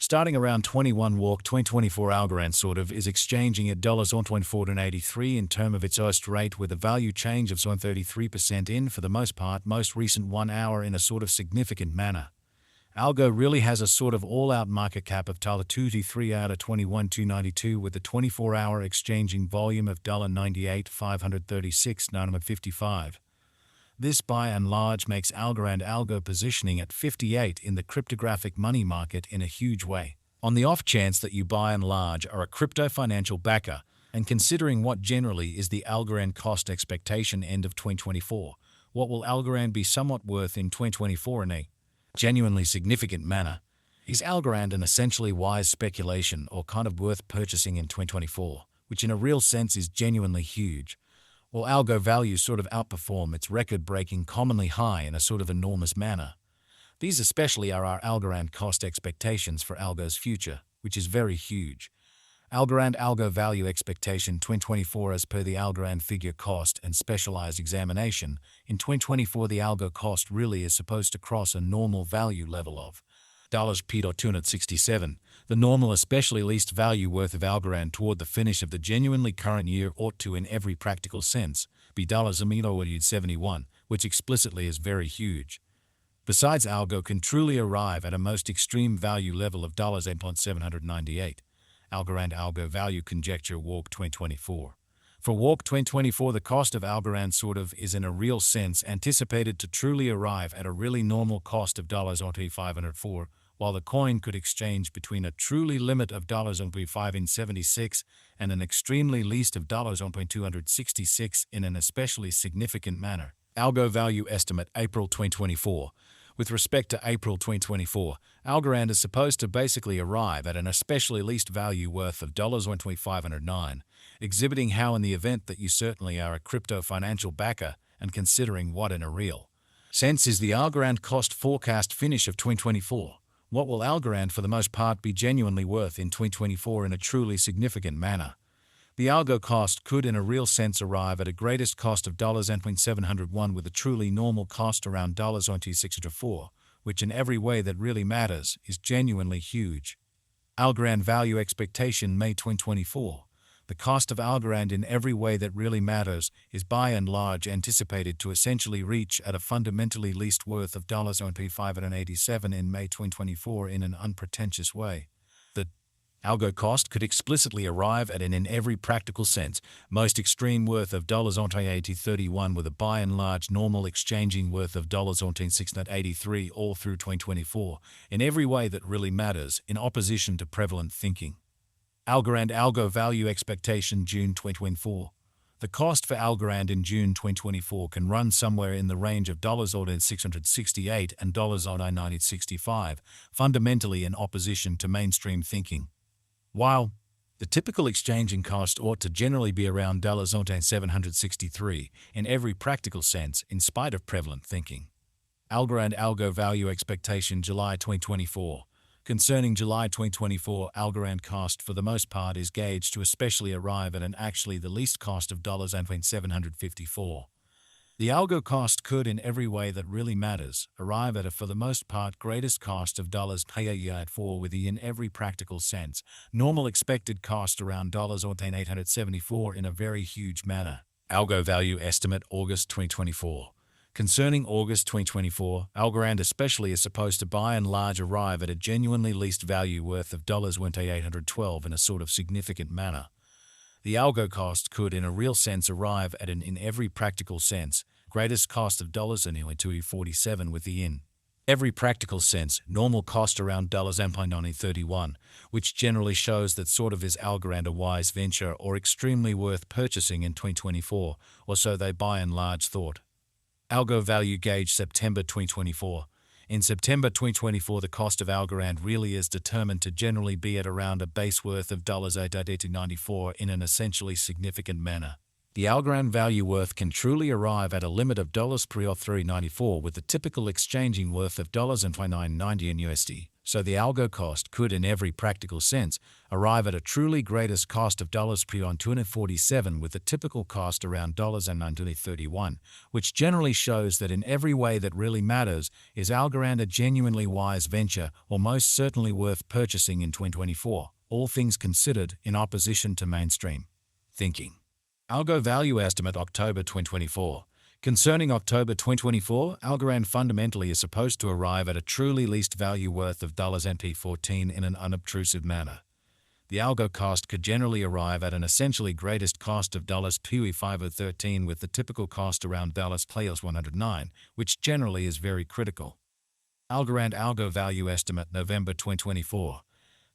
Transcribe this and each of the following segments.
Starting around 21 walk 2024 Algorand sort of is exchanging at $1.2483 in term of its host rate with a value change of 33% in for the most part most recent 1 hour in a sort of significant manner. Algo really has a sort of all-out market cap of $223 out of 21,292 with the 24-hour exchanging volume of $98,536,955. This by and large makes Algorand Algo positioning at 58 in the cryptographic money market in a huge way. On the off chance that you by and large are a crypto financial backer, and considering what generally is the Algorand cost expectation end of 2024, what will Algorand be somewhat worth in 2024 in a genuinely significant manner? Is Algorand an essentially wise speculation or kind of worth purchasing in 2024, which in a real sense is genuinely huge? Will Algo value sort of outperform its record-breaking commonly high in a sort of enormous manner? These especially are our Algorand cost expectations for Algo's future, which is very huge. Algorand Algo value expectation 2024 as per the Algorand figure cost and specialized examination. In 2024 the Algo cost really is supposed to cross a normal value level of $267. The normal especially least value worth of Algorand toward the finish of the genuinely current year ought to in every practical sense be $71, which explicitly is very huge. Besides, Algo can truly arrive at a most extreme value level of $8.798. Algorand Algo value conjecture walk 2024. For walk 2024 the cost of Algorand sort of is in a real sense anticipated to truly arrive at a really normal cost of $504, while the coin could exchange between a truly limit of $576 and an extremely least of $266 in an especially significant manner. Algo value estimate April 2024. With respect to April 2024, Algorand is supposed to basically arrive at an especially least value worth of $1,509, exhibiting how in the event that you certainly are a crypto financial backer and considering what in a real sense is the Algorand cost forecast finish of 2024, what will Algorand for the most part be genuinely worth in 2024 in a truly significant manner? The Algo cost could in a real sense arrive at a greatest cost of $701 with a truly normal cost around $604, which in every way that really matters is genuinely huge. Algorand value expectation May 2024. The cost of Algorand in every way that really matters is by and large anticipated to essentially reach at a fundamentally least worth of $587 in May 2024 in an unpretentious way. The Algo cost could explicitly arrive at an in every practical sense most extreme worth of $80.31 with a by and large normal exchanging worth of $683 all through 2024 in every way that really matters in opposition to prevalent thinking. Algorand Algo value expectation June 2024. The cost for Algorand in June 2024 can run somewhere in the range of $668 and $965, fundamentally in opposition to mainstream thinking. While the typical exchanging cost ought to generally be around $763 in every practical sense in spite of prevalent thinking. Algorand Algo value expectation July 2024. Concerning July 2024, Algorand cost for the most part is gauged to especially arrive at an actually the least cost of $754. The Algo cost could in every way that really matters arrive at a for the most part greatest cost of $804 with the in every practical sense normal expected cost around $874 in a very huge manner. Algo value estimate August 2024. Concerning August 2024, Algorand especially is supposed to by and large arrive at a genuinely least value worth of $812 in a sort of significant manner. The Algo cost could in a real sense arrive at an in every practical sense greatest cost of $247 with the in every practical sense normal cost around $931, which generally shows that sort of is Algorand a wise venture or extremely worth purchasing in 2024, or so they by and large thought. Algo value gauge September 2024. In September 2024, the cost of Algorand really is determined to generally be at around a base worth of $8.94 in an essentially significant manner. The Algorand value worth can truly arrive at a limit of $3.94 with the typical exchanging worth of $29.90 in USD. So the algo cost could, in every practical sense, arrive at a truly greatest cost of $247 with the typical cost around $931, which generally shows that in every way that really matters, is Algorand a genuinely wise venture or most certainly worth purchasing in 2024, all things considered in opposition to mainstream thinking. Algo Value Estimate October 2024. Concerning October 2024, Algorand fundamentally is supposed to arrive at a truly least value worth of $14 in an unobtrusive manner. The algo cost could generally arrive at an essentially greatest cost of $513 with the typical cost around $109, which generally is very critical. Algorand Algo Value Estimate November 2024.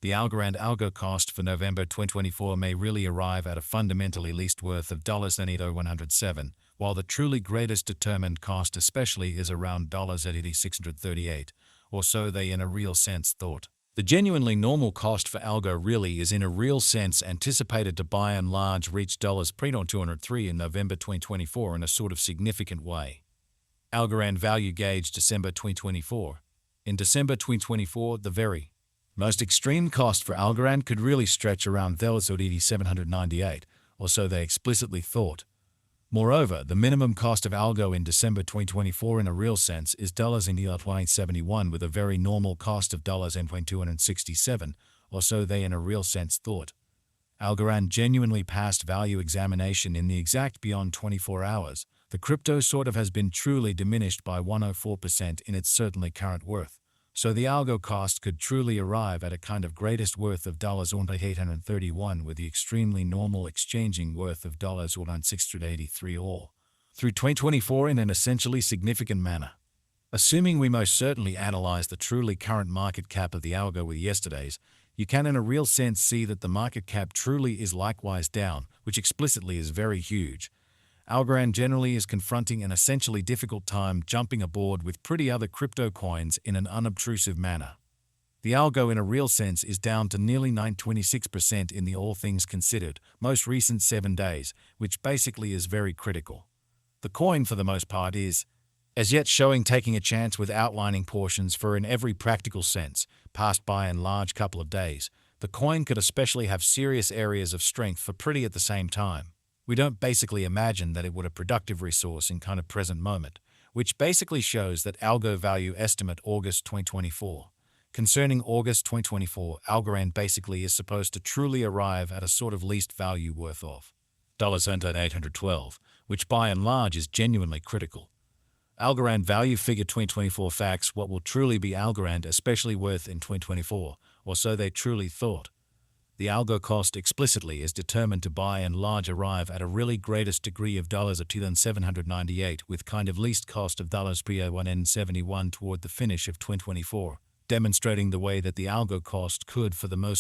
The Algorand algo cost for November 2024 may really arrive at a fundamentally least worth of $107, while the truly greatest determined cost especially is around $638, or so they in a real sense thought. The genuinely normal cost for Algo really is in a real sense anticipated to by and large reach $203 in November 2024 in a sort of significant way. Algorand Value Gauge December 2024. In December 2024, the very most extreme cost for Algorand could really stretch around $798, or so they explicitly thought. Moreover, the minimum cost of Algo in December 2024 in a real sense is $271 with a very normal cost of $267, or so they in a real sense thought. Algorand genuinely passed value examination in the exact beyond 24 hours. The crypto sort of has been truly diminished by 104% in its certainly current worth. So the algo cost could truly arrive at a kind of greatest worth of $831 with the extremely normal exchanging worth of $683 all through 2024 in an essentially significant manner. Assuming we most certainly analyze the truly current market cap of the algo with yesterday's, you can in a real sense see that the market cap truly is likewise down, which explicitly is very huge. Algorand generally is confronting an essentially difficult time jumping aboard with pretty other crypto coins in an unobtrusive manner. The algo in a real sense is down to nearly 926% in the all things considered, most recent 7 days, which basically is very critical. The coin for the most part is, as yet showing taking a chance with outlining portions for in every practical sense, past by and large couple of days, the coin could especially have serious areas of strength for pretty at the same time. We don't basically imagine that it would a productive resource in kind of present moment, which basically shows that Algo Value Estimate August 2024. Concerning August 2024, Algorand basically is supposed to truly arrive at a sort of least value worth of $812, which by and large is genuinely critical. Algorand Value Figure 2024 Facts. What will truly be Algorand especially worth in 2024, or so they truly thought. The algo cost explicitly is determined to by and large arrive at a really greatest degree of $798 with kind of least cost of $171 toward the finish of 2024, demonstrating the way that the algo cost could for the most